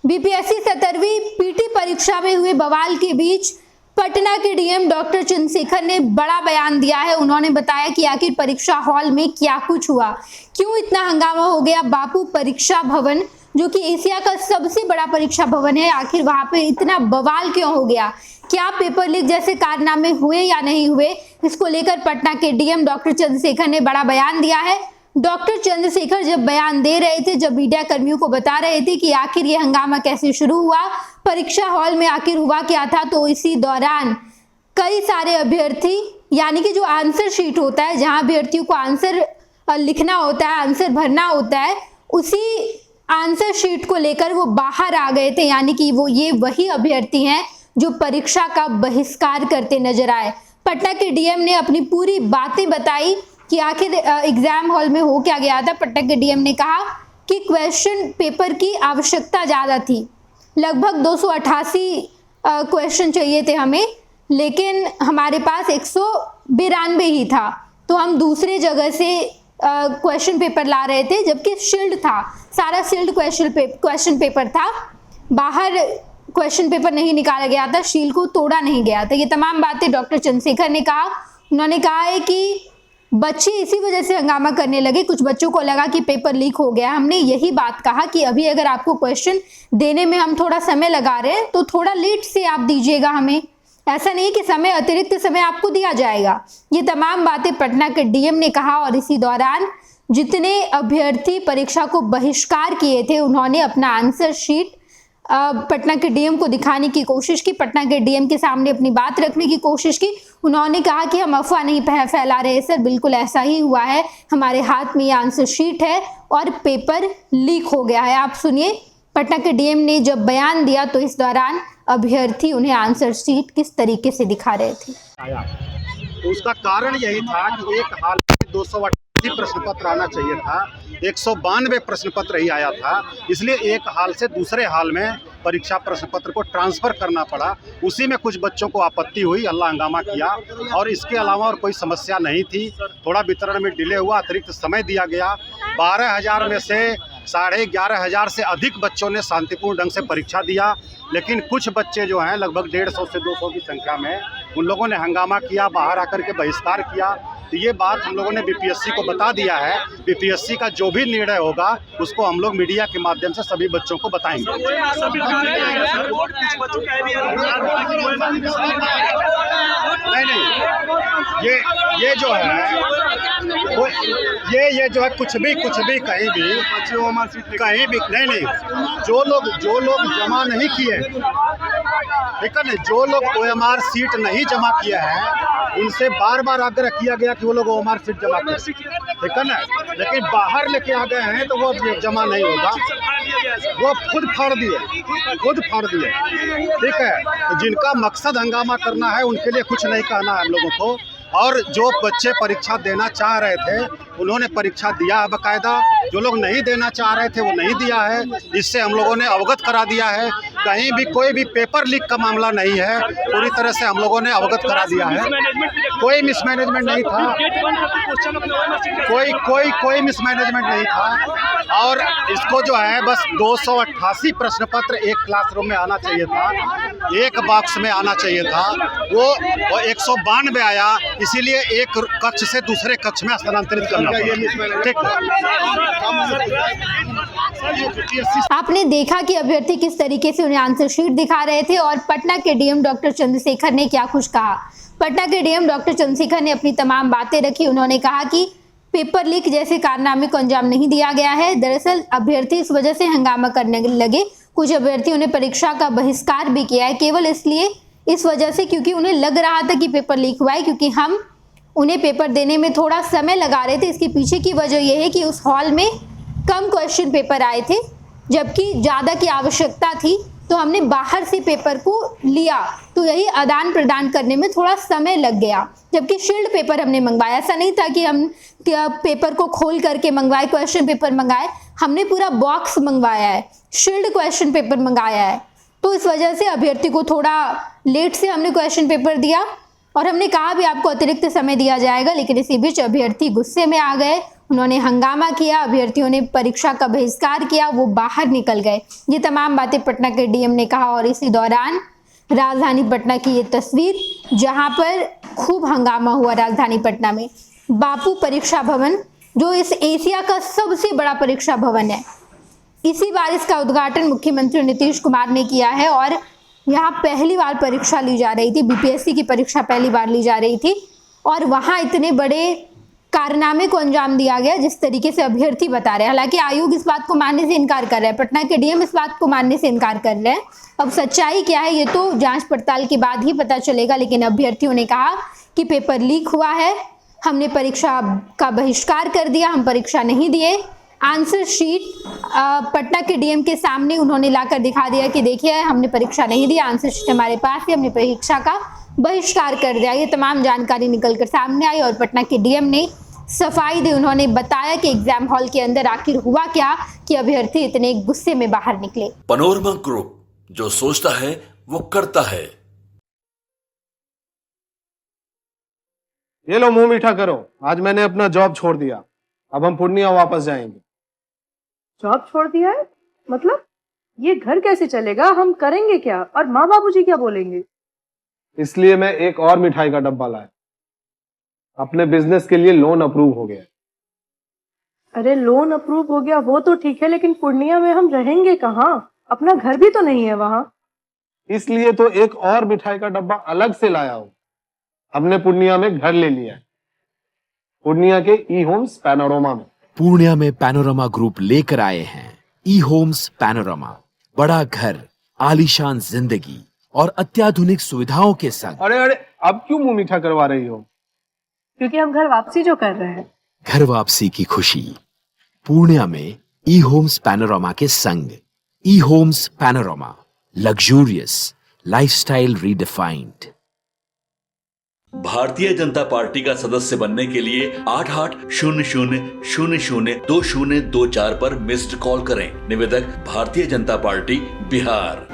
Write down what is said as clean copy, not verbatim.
BPSC 17वीं PT परीक्षा में हुए बवाल के बीच पटना के डीएम डॉक्टर चंद्रशेखर ने बड़ा बयान दिया है। उन्होंने बताया कि आखिर परीक्षा हॉल में क्या कुछ हुआ, क्यों इतना हंगामा हो गया। बापू परीक्षा भवन जो कि एशिया का सबसे बड़ा परीक्षा भवन है, आखिर वहां पे इतना बवाल क्यों हो गया, क्या पेपर लीक जैसे कारनामे हुए या नहीं हुए, इसको लेकर पटना के डीएम डॉक्टर चंद्रशेखर ने बड़ा बयान दिया है। डॉक्टर चंद्रशेखर जब बयान दे रहे थे, जब मीडिया कर्मियों को बता रहे थे कि आखिर ये हंगामा कैसे शुरू हुआ, परीक्षा हॉल में आखिर हुआ क्या था, तो इसी दौरान कई सारे अभ्यर्थी, यानी कि जो आंसर शीट होता है, जहां अभ्यर्थियों को आंसर लिखना होता है, आंसर भरना होता है, उसी आंसर शीट को लेकर वो बाहर आ गए थे। यानी कि ये वही अभ्यर्थी हैं जो परीक्षा का बहिष्कार करते नजर आए। पटना के डीएम ने अपनी पूरी बातें बताई कि आखिर एग्जाम हॉल में हो क्या गया था। पटना के डीएम ने कहा कि क्वेश्चन पेपर की आवश्यकता ज़्यादा थी, लगभग 288 क्वेश्चन चाहिए थे हमें, लेकिन हमारे पास 192 ही था, तो हम दूसरे जगह से क्वेश्चन पेपर ला रहे थे, जबकि शील्ड था, सारा शील्ड क्वेश्चन पेपर था, बाहर क्वेश्चन पेपर नहीं निकाला गया था, शील्ड को तोड़ा नहीं गया था। ये तमाम बातें डॉक्टर चंद्रशेखर ने कहा। उन्होंने कहा है कि बच्चे इसी वजह से हंगामा करने लगे, कुछ बच्चों को लगा कि पेपर लीक हो गया। हमने यही बात कहा कि अभी अगर आपको क्वेश्चन देने में हम थोड़ा समय लगा रहे हैं तो थोड़ा लेट से आप दीजिएगा हमें, ऐसा नहीं कि समय अतिरिक्त समय आपको दिया जाएगा। ये तमाम बातें पटना के डीएम ने कहा। और इसी दौरान जितने अभ्यर्थी परीक्षा को बहिष्कार किए थे, उन्होंने अपना आंसर शीट पटना के डीएम को दिखाने की कोशिश की, पटना के डीएम के सामने अपनी बात रखने की कोशिश की। उन्होंने कहा कि हम अफवाह नहीं फैला रहे सर, बिल्कुल ऐसा ही हुआ है, हमारे हाथ में ये आंसर शीट है और पेपर लीक हो गया है। आप सुनिए पटना के डीएम ने जब बयान दिया तो इस दौरान अभ्यर्थी उन्हें आंसर शीट किस तरीके से दिखा रहे थे। तो उसका कारण यही था कि एक हाल में 288 प्रश्न पत्र आना चाहिए था, 192 प्रश्न पत्र ही आया था, इसलिए एक हाल से दूसरे हाल में परीक्षा प्रश्न पत्र को ट्रांसफ़र करना पड़ा। उसी में कुछ बच्चों को आपत्ति हुई, हल्ला हंगामा किया, और इसके अलावा और कोई समस्या नहीं थी। थोड़ा वितरण में डिले हुआ, अतिरिक्त समय दिया गया। 12,000 में से 11,500 से अधिक बच्चों ने शांतिपूर्ण ढंग से परीक्षा दिया, लेकिन कुछ बच्चे जो हैं लगभग 150 से 200 की संख्या में, उन लोगों ने हंगामा किया, बाहर आकर के बहिष्कार किया। तो ये बात हम लोगों ने बीपीएससी को बता दिया है। बीपीएससी का जो भी निर्णय होगा उसको हम लोग मीडिया के माध्यम से सभी बच्चों को बताएंगे। नहीं, ये जो है वो ये जो है कुछ भी कहीं भी नहीं, जो लोग जमा नहीं किए, ठीक है ना, जो लोग OMR सीट नहीं जमा किए हैं उनसे बार बार आग्रह किया गया कि वो लोग OMR सीट जमा करें, ठीक है ना, लेकिन बाहर लेके आ गए हैं तो वो जमा नहीं होगा, वो खुद फाड़ दिए, ठीक है। तो जिनका मकसद हंगामा करना है उनके लिए कुछ नहीं कहना है हम लोगों को। और जो बच्चे परीक्षा देना चाह रहे थे उन्होंने परीक्षा दिया है बाकायदा, जो लोग नहीं देना चाह रहे थे वो नहीं दिया है, इससे हम लोगों ने अवगत करा दिया है। कहीं भी कोई भी पेपर लीक का मामला नहीं है, पूरी तरह से हम लोगों ने अवगत करा दिया है। कोई मिसमैनेजमेंट नहीं था, कोई मिसमैनेजमेंट नहीं था। और इसको जो है बस 288 प्रश्न पत्र एक क्लासरूम में आना चाहिए था, एक बॉक्स में आना चाहिए था, वो 192 आया, इसीलिए एक कक्ष से दूसरे कक्ष में स्थानांतरित करना पड़ा। ठीक, आपने देखा कि अभ्यर्थी किस तरीके से उन्हें आंसर शीट दिखा रहे थे और पटना के डीएम डॉक्टर चंद्रशेखर ने क्या कुछ कहा। पटना के डीएम डॉक्टर चंद्रशेखर ने अपनी तमाम बातें रखी। उन्होंने कहा कि पेपर लीक जैसे कारनामे को अंजाम नहीं दिया गया है, दरअसल अभ्यर्थी इस वजह से हंगामा करने लगे, कुछ अभ्यर्थियों ने परीक्षा का बहिष्कार भी किया है, केवल इसलिए इस वजह से क्योंकि उन्हें लग रहा था कि पेपर लीक हुआ है, क्योंकि हम उन्हें पेपर देने में थोड़ा समय लगा रहे थे। इसके पीछे की वजह यह है कि उस हॉल में कम क्वेश्चन पेपर आए थे, जबकि ज़्यादा की आवश्यकता थी, तो हमने बाहर से पेपर को लिया, तो यही आदान प्रदान करने में थोड़ा समय लग गया। जबकि शील्ड पेपर हमने मंगवाया, ऐसा नहीं था कि हम पेपर को खोल करके मंगवाए, क्वेश्चन पेपर मंगाए, हमने पूरा बॉक्स मंगवाया है, शील्ड क्वेश्चन पेपर मंगाया है। तो इस वजह से अभ्यर्थी को थोड़ा लेट से हमने क्वेश्चन पेपर दिया और हमने कहा भी आपको अतिरिक्त समय दिया जाएगा, लेकिन इसी बीच अभ्यर्थी गुस्से में आ गए। उन्होंने हंगामा किया, अभ्यर्थियों ने परीक्षा का बहिष्कार किया, वो बाहर निकल गए। ये तमाम बातें पटना के डीएम ने कहा और इसी दौरान राजधानी पटना की ये तस्वीर जहां पर खूब हंगामा हुआ राजधानी पटना में। बापू परीक्षा भवन जो इस एशिया का सबसे बड़ा परीक्षा भवन है, इसी बार इसका उद्घाटन मुख्यमंत्री नीतीश कुमार ने किया है और यहाँ पहली बार परीक्षा ली जा रही थी, बीपीएससी की परीक्षा पहली बार ली जा रही थी और वहाँ इतने बड़े कारनामे को अंजाम दिया गया जिस तरीके से अभ्यर्थी बता रहे हैं। हालांकि आयोग इस बात को मानने से इनकार कर रहा है, पटना के डीएम इस बात को मानने से इनकार कर रहे हैं। अब सच्चाई क्या है ये तो जांच पड़ताल के बाद ही पता चलेगा, लेकिन अभ्यर्थियों ने कहा कि पेपर लीक हुआ है, हमने परीक्षा का बहिष्कार कर दिया, हम परीक्षा नहीं दिए। आंसर शीट पटना के डीएम के सामने उन्होंने लाकर दिखा दिया कि देखिए हमने परीक्षा नहीं दी, आंसर शीट हमारे पास है, हमने परीक्षा का बहिष्कार कर दिया। ये तमाम जानकारी निकलकर सामने आई और पटना के डीएम ने सफाई दी। उन्होंने बताया कि एग्जाम हॉल के अंदर आखिर हुआ क्या कि अभ्यर्थी इतने गुस्से में बाहर निकले। पैनोरमा ग्रुप, जो सोचता है वो करता है। ये लो मुंह मीठा करो, आज मैंने अपना जॉब छोड़ दिया, अब हम पूर्णिया वापस जाएंगे। जॉब छोड़ दिया है? मतलब ये घर कैसे चलेगा, हम करेंगे क्या और माँ बाबूजी क्या बोलेंगे? इसलिए मैं एक और मिठाई का डब्बा लाया, अपने बिजनेस के लिए लोन अप्रूव हो गया। अरे लोन अप्रूव हो गया वो तो ठीक है, लेकिन पूर्णिया में हम रहेंगे कहाँ? अपना घर भी तो नहीं है वहाँ। इसलिए तो एक और मिठाई का डब्बा अलग से लाया हूँ। हमने पूर्णिया में घर ले लिया है, पूर्णिया के ई होम्स पैनोरमा में। पूर्णिया में पैनोरमा ग्रुप लेकर आए हैं ई होम्स पैनोरमा, बड़ा घर, आलीशान जिंदगी और अत्याधुनिक सुविधाओं के संग। अरे अब क्यों मुंह मीठा करवा रही हो? क्योंकि हम घर वापसी जो कर रहे हैं। घर वापसी की खुशी पूर्णिया में ई होम्स पैनोरमा के संग। E Homes Panorama, luxurious lifestyle redefined. Bharatiya Janata party का सदस्य बनने के लिए 8800002024 पर मिस्ड कॉल करें। निवेदक भारतीय जनता पार्टी बिहार।